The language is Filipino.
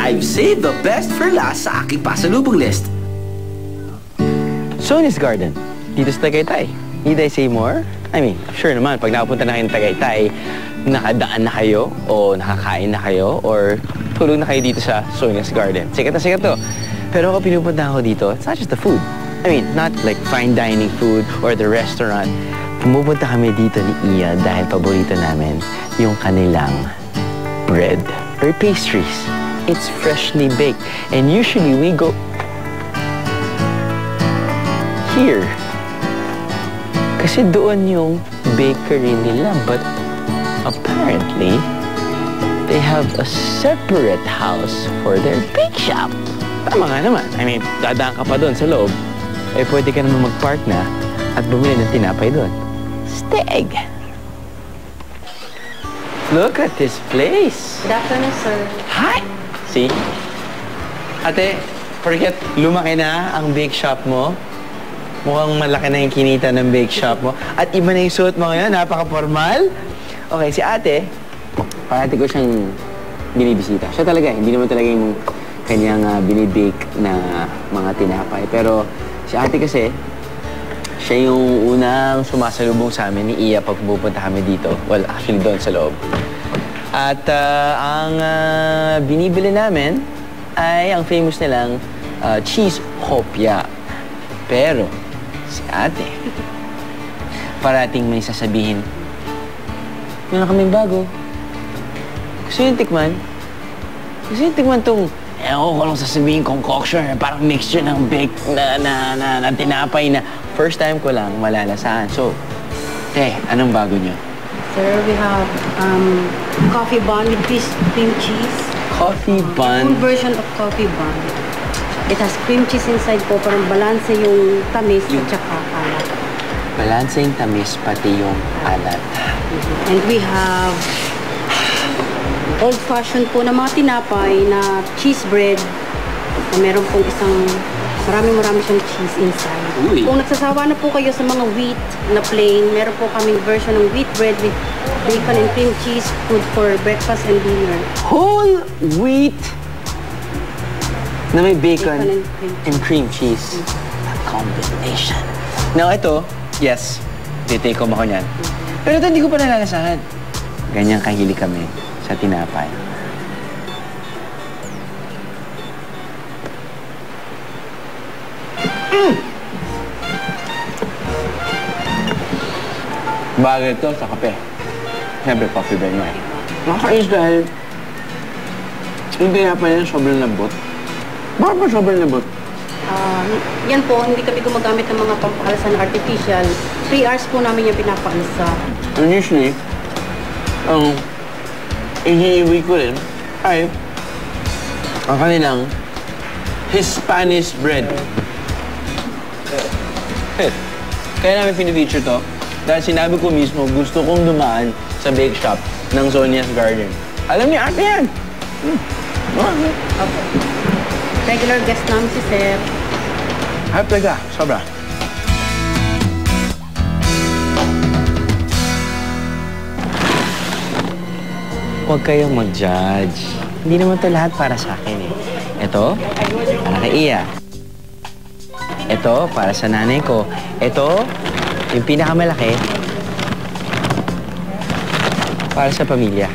I've saved the best for last sa aking pasalubong list. Sonia's Garden, dito sa Tagaytay. Need I say more? I mean, sure naman, pag nakapunta na kayo ng Tagaytay, nakadaan na kayo, o nakakain na kayo, or tulog na kayo dito sa Sonia's Garden. Sikat na sikat to. Pero ako pinupunta ako dito, it's not just the food. I mean, not like fine dining food or the restaurant. Pumupunta kami dito ni Iya dahil paborito namin yung kanilang bread or pastries. It's freshly baked. And usually we go here. Kasi doon yung bakery nila. But apparently, they have a separate house for their bake shop. Tama nga naman. I mean, dadaan ka pa doon sa loob. Eh, pwede ka naman mag-park na at bumili ng tinapay doon. Steg! Look at this place. Good afternoon, sir. Hi! See? Ate, forget, lumaki na ang bake shop mo. Mukhang malaki na yung kinita ng bake shop mo. At iba na yung suot mo ngayon, napaka-formal. Okay, si ate, parati ko siyang binibisita. Siya talaga, hindi naman talaga yung kanyang binibake na mga tinapay. Pero si ate kasi, siya yung unang sumasalubong sa amin ni Iya pag pupunta kami dito. Well, actually doon sa loob. At ang binibili namin ay ang famous nilang cheese hopya. Pero si ate, parating may sasabihin, meron kaming bago. Gusto yung tikman? Gusto yung tikman tong, ewan ko lang sasabihin, concoction, parang mixture ng baked na tinapay na first time ko lang malalasahan. So, anong bago nyo? Sir, we have coffee bun with cream cheese. Coffee bun? Full version of coffee bun. It has cream cheese inside po, parang balanse yung tamis at saka alat. Balanse yung tamis, pati yung alat. And we have old-fashioned po na mga tinapay na cheese bread. Na meron pong marami siyang cheese inside. Uy. Kung nagsasawa na po kayo sa mga wheat na plain, meron po kaming version ng wheat bread with bacon and cream cheese, food for breakfast and dinner. Whole wheat na may bacon and cream cheese. A combination. Now, ito, yes, take home ako niyan. Pero ito, hindi ko pa nalalasahan. Ganyan kahilig kami sa tinapay. Bagay ito sa kape. Siyempre, coffee ba nyo eh. Nakakainis dahil yung tinapay niya sobrang lambot. Bakit ba sobrang lambot? Yan po, hindi kami gumagamit ng mga pampaalsa na artificial. 3 hours po namin yung pinapaalsa. And usually, ang iniiwi ko rin ay ang kanilang Hispanic bread. Kaya namin pinifeature to dahil sinabi ko mismo gusto kong dumaan sa bake shop ng Sonia's Garden. Alam niya, ate yan! Okay. Regular guest namin si Sir. Ay, talaga. Sobra. Huwag kayong mag-judge. Hindi naman to lahat para sa akin eh. Ito, para kay Iya. Ito, para sa nanay ko. Ito, yung pinakamalaki, para sa pamilya.